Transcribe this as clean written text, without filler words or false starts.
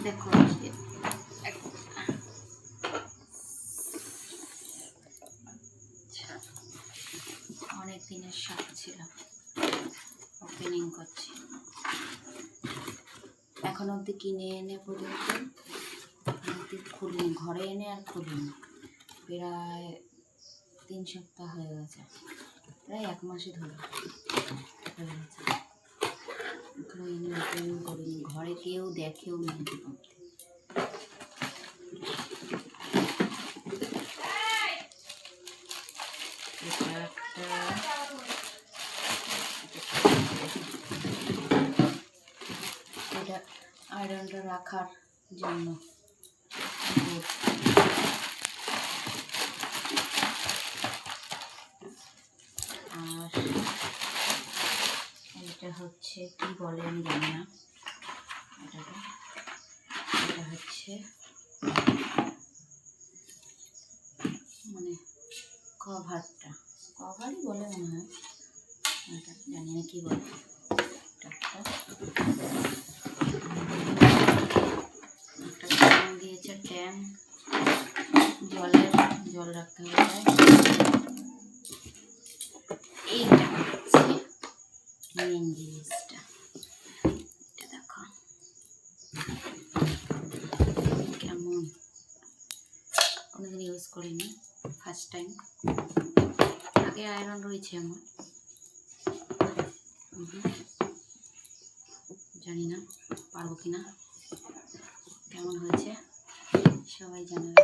দেখো অনেক দিনের শখ ছিল, ওপেনিং করছি। এখন অবধি কিনে এনে পর্যন্ত খুলিনি, ঘরে এনে আর খুলিনি। প্রায় 3 সপ্তাহ হয়ে গেছে, প্রায় 1 মাসই ধরে হয়ে গেছে। এখনো এনে ওপেনিং করিনি, ঘরে কেউ দেখেও নেই। এটা আয়রনটা রাখার জন্য। আর এটা হচ্ছে কি বলে আমি জানি না, এটা হচ্ছে মানে কভারই বলে মনে হয়, এটা জানি না কি বলে। একটা ট্যাং দিয়েছে, ট্যাং জল রাখতে হবে। এইটা হচ্ছে মেন জিনিসটা, এটা দেখো কেমন, কোনোদিন ইউজ করিনি, ফার্স্ট টাইম। আগে আয়রন রয়েছে আমার, জানি না পারবো কিনা, কেমন হয়েছে সবাই জানাবে।